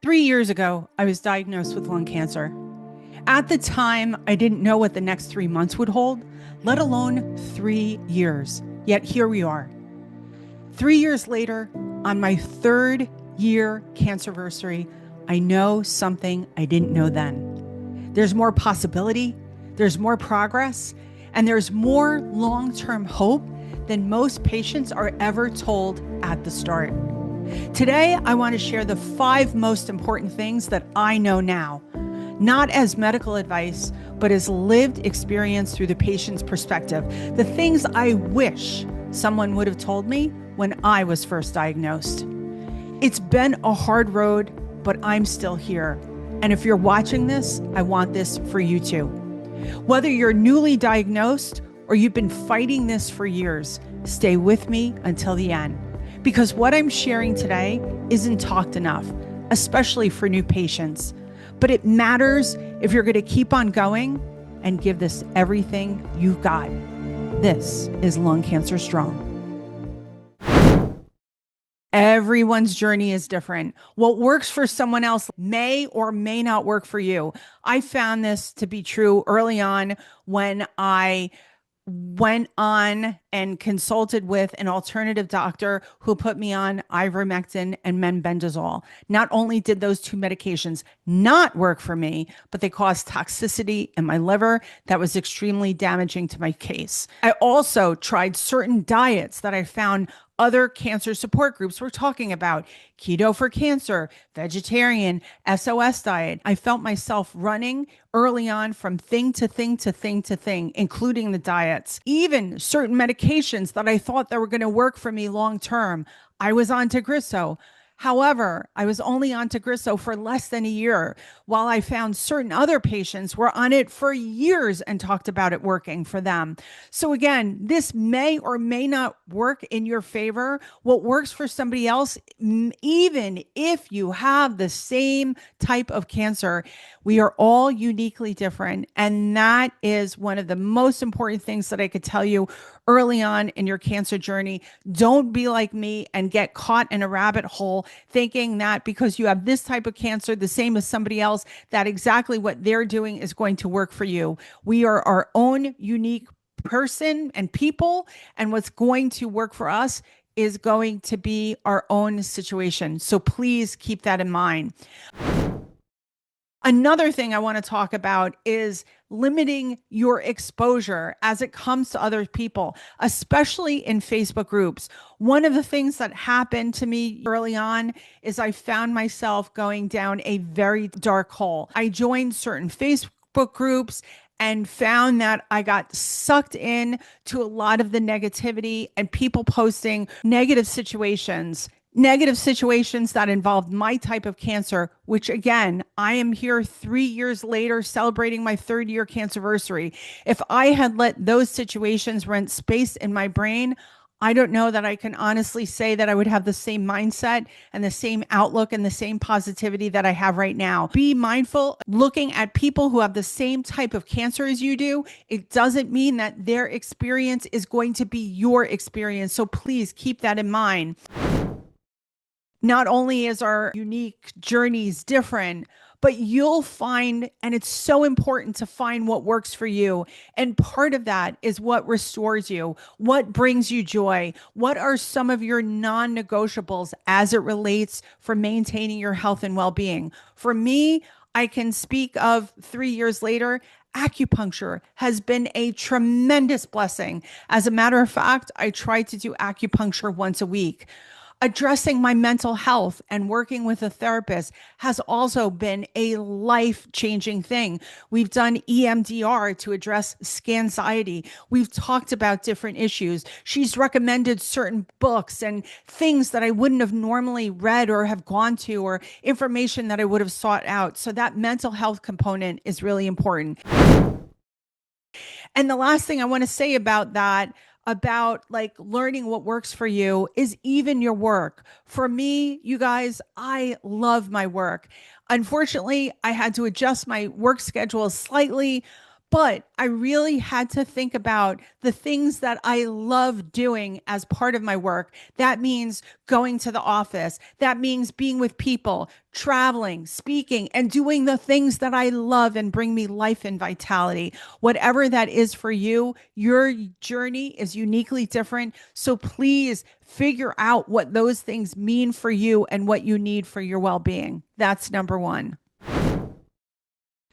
3 years ago, I was diagnosed with lung cancer. At the time, I didn't know what the next 3 months would hold, let alone 3 years. Yet here we are. 3 years later, on my third year cancerversary, I know something I didn't know then. There's more possibility, there's more progress, and there's more long-term hope than most patients are ever told at the start. Today, I want to share the 5 most important things that I know now, not as medical advice, but as lived experience through the patient's perspective. The things I wish someone would have told me when I was first diagnosed. It's been a hard road, but I'm still here. And if you're watching this, I want this for you too. Whether you're newly diagnosed or you've been fighting this for years, stay with me until the end. Because what I'm sharing today isn't talked enough, especially for new patients. But it matters if you're going to keep on going and give this everything you've got. This is Lung Cancer Strong. Everyone's journey is different. What works for someone else may or may not work for you. I found this to be true early on when I went on and consulted with an alternative doctor who put me on ivermectin and mebendazole. Not only did those 2 medications not work for me, but they caused toxicity in my liver that was extremely damaging to my case. I also tried certain diets that I found other cancer support groups were talking about: keto for cancer, vegetarian, SOS diet. I felt myself running early on from thing to thing to thing to thing, including the diets, even certain medications that I thought that were going to work for me long term. I was on Tagrisso. However, I was only on Tagrisso for less than a year, while I found certain other patients were on it for years and talked about it working for them. So again, this may or may not work in your favor. What works for somebody else, even if you have the same type of cancer, we are all uniquely different. And that is one of the most important things that I could tell you early on in your cancer journey. Don't be like me and get caught in a rabbit hole thinking that because you have this type of cancer, the same as somebody else, that exactly what they're doing is going to work for you. We are our own unique person and people, and what's going to work for us is going to be our own situation. So please keep that in mind. Another thing I want to talk about is limiting your exposure as it comes to other people, especially in Facebook groups. One of the things that happened to me early on is I found myself going down a very dark hole. I joined certain Facebook groups and found that I got sucked in to a lot of the negativity and people posting negative situations that involved my type of cancer, which again, I am here 3 years later celebrating my 3rd year cancerversary. If I had let those situations rent space in my brain, I don't know that I can honestly say that I would have the same mindset and the same outlook and the same positivity that I have right now. Be mindful looking at people who have the same type of cancer as you do. It doesn't mean that their experience is going to be your experience. So please keep that in mind. Not only is our unique journeys different, but you'll find, and it's so important to find what works for you. And part of that is what restores you, what brings you joy, what are some of your non-negotiables as it relates for maintaining your health and well-being. For me, I can speak of 3 years later, acupuncture has been a tremendous blessing. As a matter of fact, I try to do acupuncture once a week. Addressing my mental health and working with a therapist has also been a life-changing thing. We've done EMDR to address scanxiety. We've talked about different issues. She's recommended certain books and things that I wouldn't have normally read or have gone to, or information that I would have sought out. So that mental health component is really important. And the last thing I want to say about that, about like learning what works for you, is even your work. For me, you guys, I love my work. Unfortunately, I had to adjust my work schedule slightly, But I really had to think about the things that I love doing as part of my work. That means going to the office. That means being with people, traveling, speaking, and doing the things that I love and bring me life and vitality. Whatever that is for you, your journey is uniquely different. So please figure out what those things mean for you and what you need for your well being. That's number one.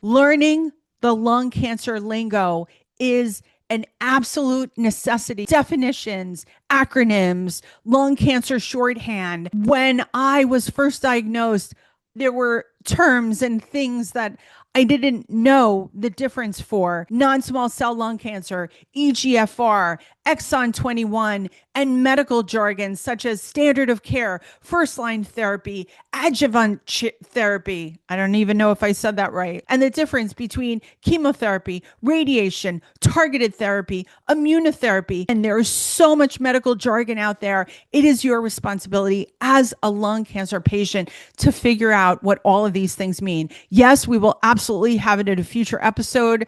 Learning the lung cancer lingo is an absolute necessity. Definitions, acronyms, lung cancer shorthand. When I was first diagnosed, there were terms and things that I didn't know the difference for. Non-small cell lung cancer, EGFR, exon 21, and medical jargon such as standard of care, first line therapy, adjuvant therapy. I don't even know if I said that right. And the difference between chemotherapy, radiation, targeted therapy, immunotherapy. And there's so much medical jargon out there. It is your responsibility as a lung cancer patient to figure out what all of these things mean. Yes, we will absolutely have it in a future episode.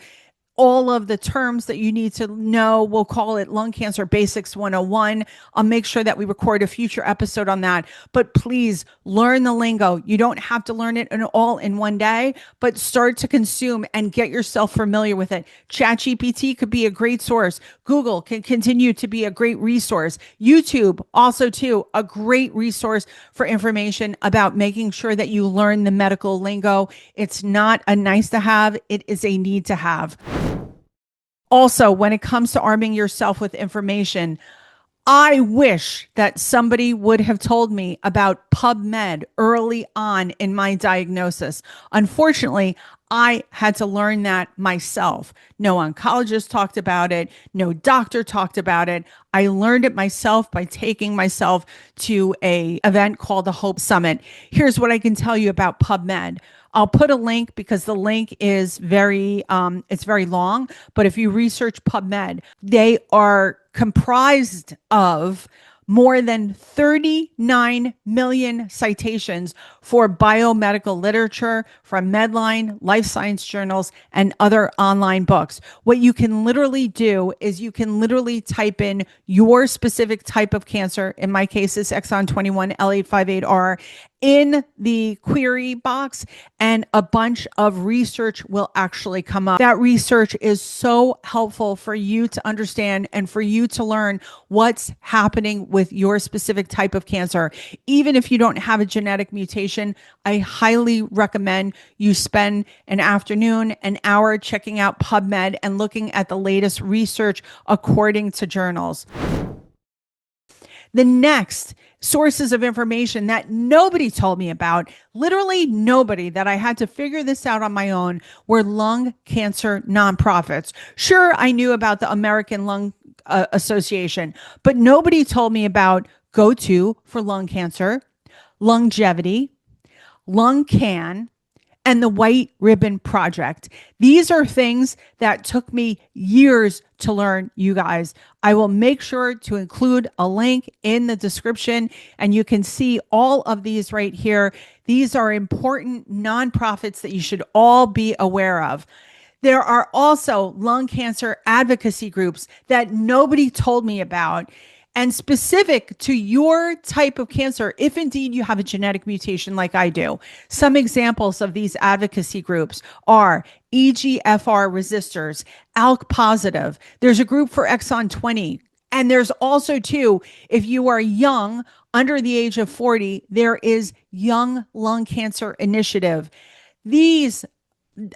All of the terms that you need to know, we'll call it Lung Cancer Basics 101. I'll make sure that we record a future episode on that. But please learn the lingo. You don't have to learn it all in one day, but start to consume and get yourself familiar with it. ChatGPT could be a great source. Google can continue to be a great resource. YouTube also too, a great resource for information about making sure that you learn the medical lingo. It's not a nice to have, it is a need to have. Also, when it comes to arming yourself with information, I wish that somebody would have told me about PubMed early on in my diagnosis. Unfortunately, I had to learn that myself. No oncologist talked about it. No doctor talked about it. I learned it myself by taking myself to an event called the Hope Summit. Here's what I can tell you about PubMed. I'll put a link because the link is it's very long. But if you research PubMed, they are comprised of more than 39 million citations for biomedical literature from Medline, life science journals, and other online books. What you can literally do is you can literally type in your specific type of cancer. In my case, it's exon 21 L858R in the query box, and a bunch of research will actually come up. That research is so helpful for you to understand and for you to learn what's happening with your specific type of cancer. Even if you don't have a genetic mutation, I highly recommend you spend an afternoon, an hour checking out PubMed and looking at the latest research according to journals. The next sources of information that nobody told me about, literally nobody, that I had to figure this out on my own, were lung cancer nonprofits. Sure, I knew about the American Lung Association, but nobody told me about GoTo for lung cancer, Longevity, LungCan, and the White Ribbon Project. These are things that took me years to learn, you guys. I will make sure to include a link in the description, and you can see all of these right here. These are important nonprofits that you should all be aware of. There are also lung cancer advocacy groups that nobody told me about, and specific to your type of cancer, if indeed you have a genetic mutation like I do. Some examples of these advocacy groups are EGFR resistors, ALK positive. There's a group for exon 20. And there's also too, if you are young, under the age of 40, there is Young Lung Cancer Initiative. These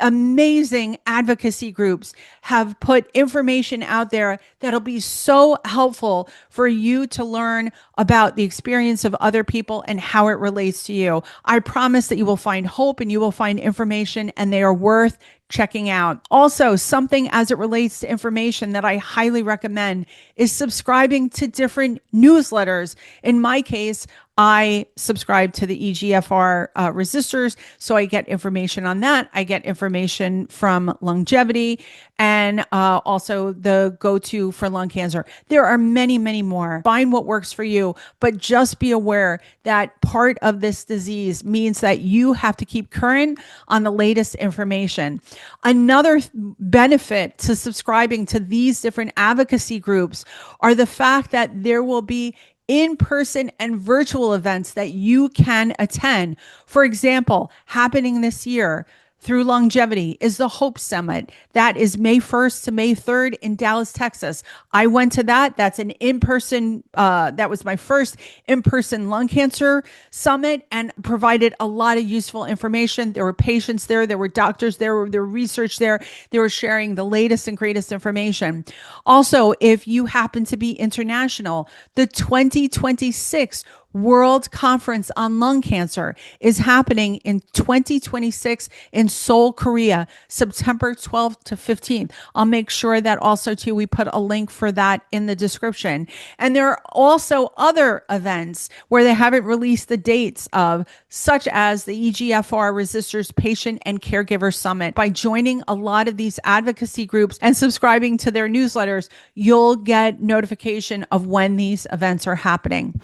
amazing advocacy groups have put information out there that'll be so helpful for you to learn about the experience of other people and how it relates to you. I promise that you will find hope and you will find information, and they are worth checking out. Also, something as it relates to information that I highly recommend is subscribing to different newsletters. In my case, I subscribe to the EGFR resistors, so I get information on that. I get information from longevity and also the go-to for lung cancer. There are many, many more. Find what works for you, but just be aware that part of this disease means that you have to keep current on the latest information. Another benefit to subscribing to these different advocacy groups are the fact that there will be in-person and virtual events that you can attend. For example, happening this year through longevity is the Hope Summit. That is May 1st to May 3rd in Dallas, Texas. I went to that. That's an in-person, that was my first in-person lung cancer summit and provided a lot of useful information. There were patients there. There were doctors there. There were research there. They were sharing the latest and greatest information. Also, if you happen to be international, the 2026 World Conference on Lung Cancer is happening in 2026 in Seoul, Korea, September 12th to 15th. I'll make sure that also too, we put a link for that in the description. And there are also other events where they haven't released the dates of, such as the EGFR Resistors Patient and Caregiver Summit. By joining a lot of these advocacy groups and subscribing to their newsletters, you'll get notification of when these events are happening.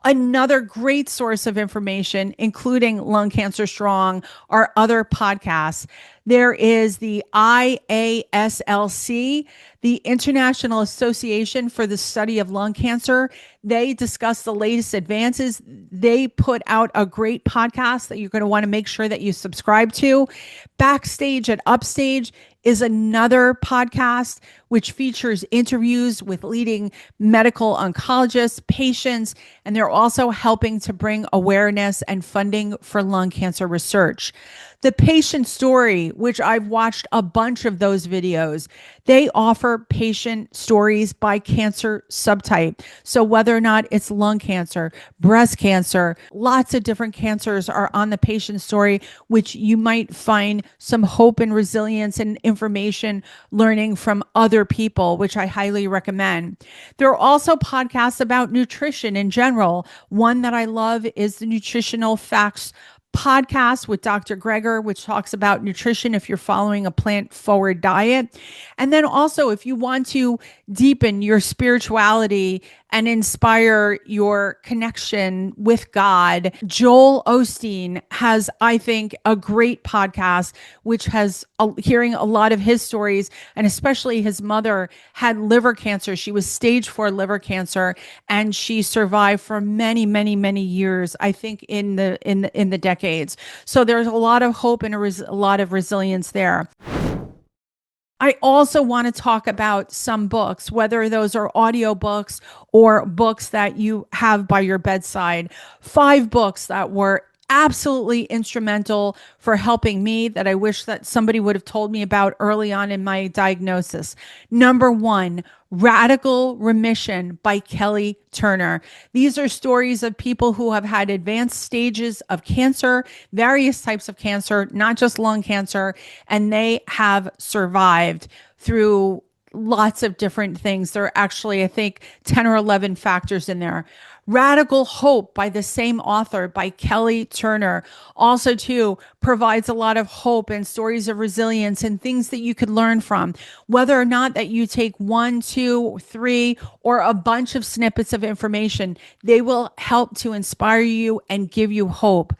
Another great source of information, including Lung Cancer Strong, are other podcasts. There is the IASLC, the International Association for the Study of Lung Cancer. They discuss the latest advances. They put out a great podcast that you're going to want to make sure that you subscribe to. Backstage at Upstage is another podcast which features interviews with leading medical oncologists, patients, and they're also helping to bring awareness and funding for lung cancer research. The Patient Story, which I've watched a bunch of those videos, they offer patient stories by cancer subtype. So whether or not it's lung cancer, breast cancer, lots of different cancers are on the Patient Story, which you might find some hope and resilience and information learning from other people, which I highly recommend. There are also podcasts about nutrition in general. One that I love is the Nutritional Facts podcast with Dr. Greger, which talks about nutrition if you're following a plant-forward diet. And then also, if you want to deepen your spirituality and inspire your connection with God, Joel Osteen has, I think, a great podcast, which has hearing a lot of his stories, and especially his mother had liver cancer. She was stage 4 liver cancer, and she survived for many, many, many years, I think in the decades. So there's a lot of hope and a lot of resilience there. I also want to talk about some books, whether those are audiobooks or books that you have by your bedside. 5 books that were absolutely instrumental for helping me that I wish that somebody would have told me about early on in my diagnosis. Number 1, Radical Remission by Kelly Turner. These are stories of people who have had advanced stages of cancer, various types of cancer, not just lung cancer, and they have survived through lots of different things. There are actually, I think, 10 or 11 factors in there. Radical Hope by the same author, by Kelly Turner, also too provides a lot of hope and stories of resilience and things that you could learn from. Whether or not that you take 1, 2, 3, or a bunch of snippets of information, they will help to inspire you and give you hope.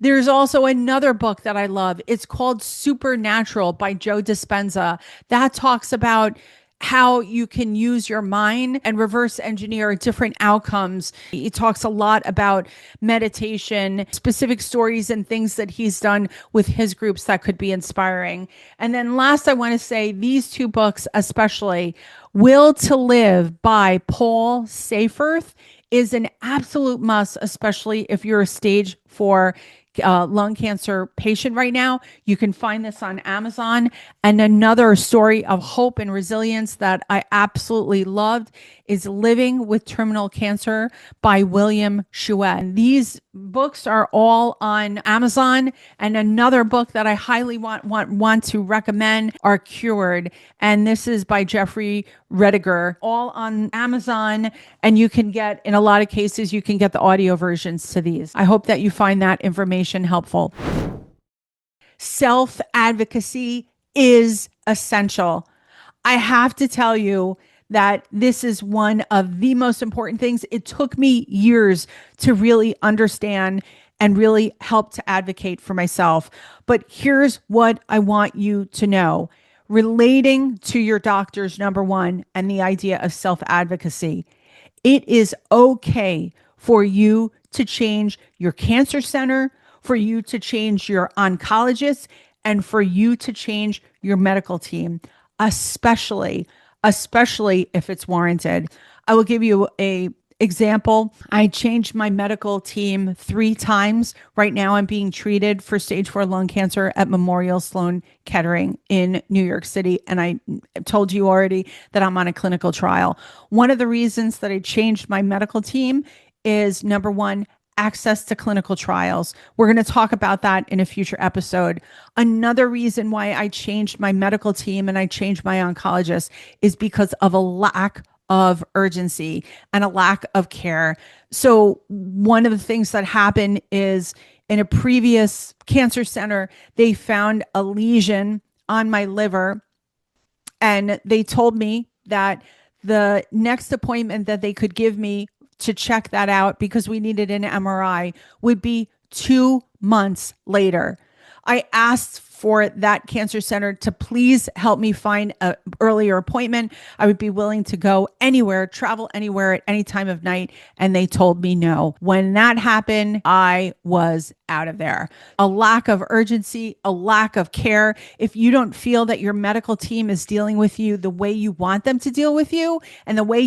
There's also another book that I love. It's called Supernatural by Joe Dispenza. That talks about how you can use your mind and reverse engineer different outcomes. He talks a lot about meditation, specific stories and things that he's done with his groups that could be inspiring. And then last, I want to say these 2 books, especially Will to Live by Paul Seyfarth is an absolute must, especially if you're a stage 4 lung cancer patient right now. You can find this on Amazon. And another story of hope and resilience that I absolutely loved is Living with Terminal Cancer by William Chouette. And these books are all on Amazon. And another book that I highly want to recommend are Cured. And this is by Jeffrey Rediger, all on Amazon. And you can get, in a lot of cases, you can get the audio versions to these. I hope that you find that information helpful. Self-advocacy is essential. I have to tell you that this is one of the most important things. It took me years to really understand and really help to advocate for myself. But here's what I want you to know. Relating to your doctors, number one, and the idea of self-advocacy, it is okay for you to change your cancer center, for you to change your oncologist, and for you to change your medical team, especially if it's warranted. I will give you a example. I changed my medical team 3 times. Right now, I'm being treated for stage 4 lung cancer at Memorial Sloan Kettering in New York City. And I told you already that I'm on a clinical trial. One of the reasons that I changed my medical team is, number one, access to clinical trials. We're going to talk about that in a future episode. Another reason why I changed my medical team and I changed my oncologist is because of a lack of urgency and a lack of care. So one of the things that happened is, in a previous cancer center, they found a lesion on my liver, and they told me that the next appointment that they could give me to check that out, because we needed an MRI, would be 2 months later. I asked for that cancer center to please help me find an earlier appointment. I would be willing to go anywhere, travel anywhere at any time of night. And they told me no. When that happened, I was out of there. A lack of urgency, a lack of care. If you don't feel that your medical team is dealing with you the way you want them to deal with you, and the way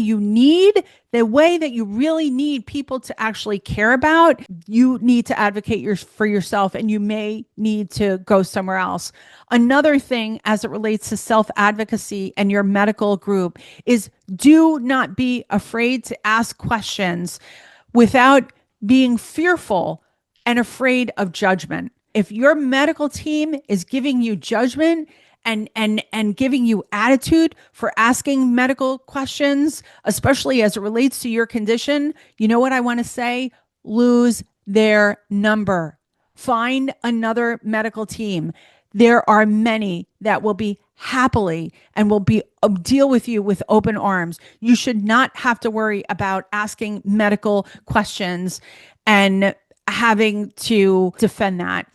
that you really need people to actually care about, you need to advocate for yourself, and you may need to go somewhere else. Another thing as it relates to self-advocacy and your medical group is, do not be afraid to ask questions without being fearful and afraid of judgment. If your medical team is giving you judgment and giving you attitude for asking medical questions, especially as it relates to your condition, you know what I want to say? Lose their number. Find another medical team. There are many that will be happily and will be deal with you with open arms. You should not have to worry about asking medical questions and having to defend that.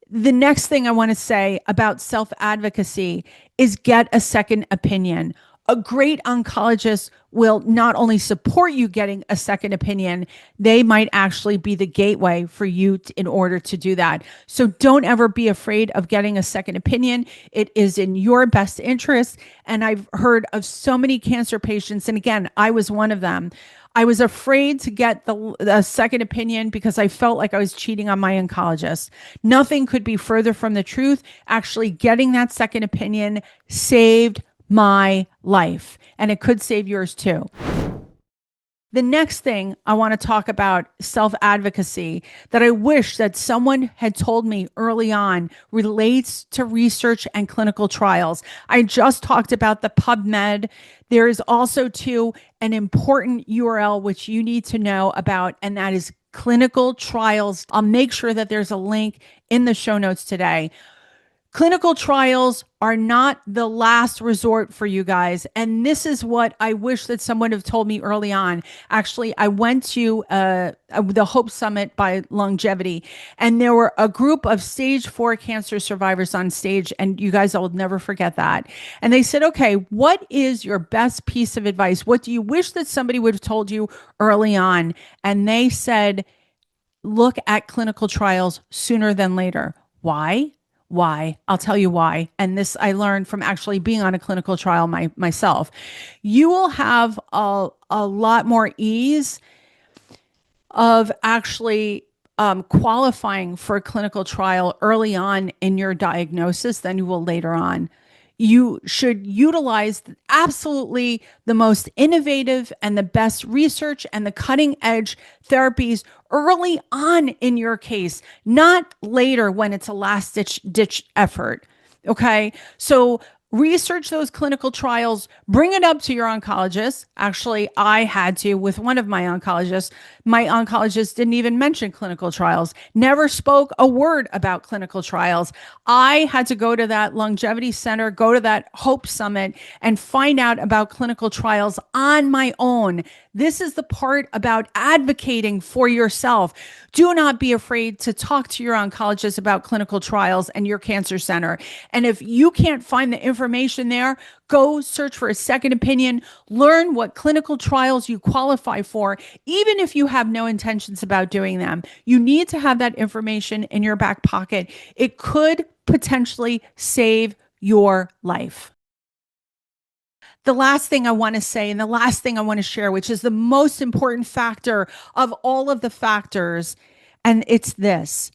The next thing I want to say about self-advocacy is get a second opinion. A great oncologist will not only support you getting a second opinion, they might actually be the gateway for you in order to do that. So don't ever be afraid of getting a second opinion. It is in your best interest. And I've heard of so many cancer patients, and again, I was one of them. I was afraid to get the second opinion because I felt like I was cheating on my oncologist. Nothing could be further from the truth. Actually, getting that second opinion saved my life, and it could save yours too. The next thing I want to talk about, self-advocacy, that I wish that someone had told me early on, relates to research and clinical trials. I just talked about the PubMed. There is also too an important URL which you need to know about, and that is clinical trials. I'll make sure that there's a link in the show notes today. Clinical trials are not the last resort for you guys. And this is what I wish that someone had told me early on. Actually, I went to the Hope Summit by Longevity, and there were a group of stage 4 cancer survivors on stage. And you guys, I will never forget that. And they said, okay, what is your best piece of advice? What do you wish that somebody would have told you early on? And they said, look at clinical trials sooner than later. Why? I'll tell you why. And this I learned from actually being on a clinical trial myself. You will have a lot more ease of actually qualifying for a clinical trial early on in your diagnosis than you will later on. You should utilize absolutely the most innovative and the best research and the cutting edge therapies early on in your case, not later when it's a last ditch effort. Okay. So research those clinical trials, bring it up to your oncologist. Actually, I had to with one of my oncologists. My oncologist didn't even mention clinical trials, never spoke a word about clinical trials. I had to go to that longevity center, go to that Hope Summit, and find out about clinical trials on my own. This is the part about advocating for yourself. Do not be afraid to talk to your oncologist about clinical trials and your cancer center. And if you can't find the information there, go search for a second opinion, learn what clinical trials you qualify for, even if you have no intentions about doing them. You need to have that information in your back pocket. It could potentially save your life. The last thing I want to say and the last thing I want to share, which is the most important factor of all of the factors, and it's this: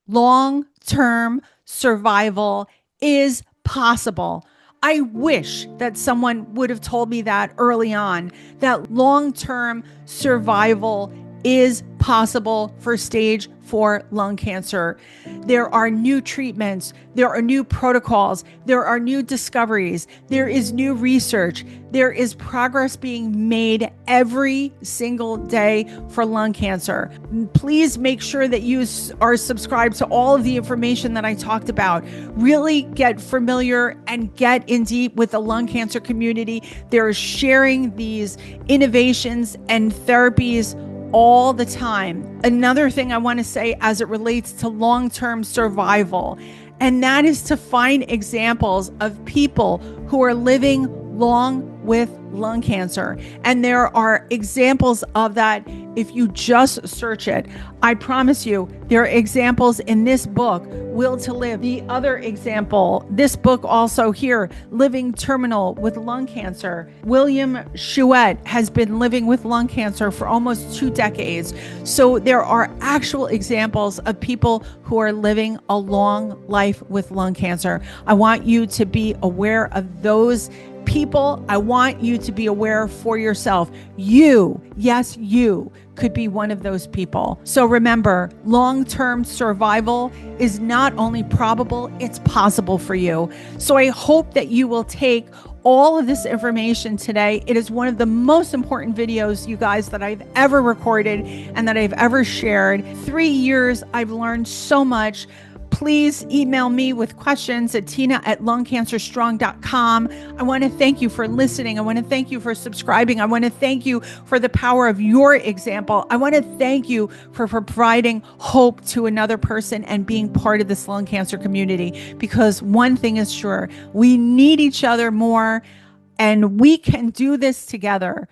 long-term survival is possible. I wish that someone would have told me that early on, that long-term survival is possible for stage 4 lung cancer. There are new treatments, there are new protocols, there are new discoveries, there is new research, there is progress being made every single day for lung cancer. Please make sure that you are subscribed to all of the information that I talked about. Really get familiar and get in deep with the lung cancer community. They're sharing these innovations and therapies all the time. Another thing I want to say as it relates to long-term survival, and that is to find examples of people who are living long with lung cancer. And there are examples of that if you just search it. I promise you, there are examples in this book, Will to Live. The other example, this book also here, Living Terminal with Lung Cancer. William Chouette has been living with lung cancer for almost 2 decades. So there are actual examples of people who are living a long life with lung cancer. I want you to be aware of those people. I want you to be aware for yourself. You, yes, you could be one of those people. So remember, long-term survival is not only probable, it's possible for you. So I hope that you will take all of this information today. It is one of the most important videos, you guys, that I've ever recorded and that I've ever shared. 3 years, I've learned so much. Please email me with questions at tina@lungcancerstrong.com. I want to thank you for listening. I want to thank you for subscribing. I want to thank you for the power of your example. I want to thank you for providing hope to another person and being part of this lung cancer community, because one thing is sure, we need each other more, and we can do this together.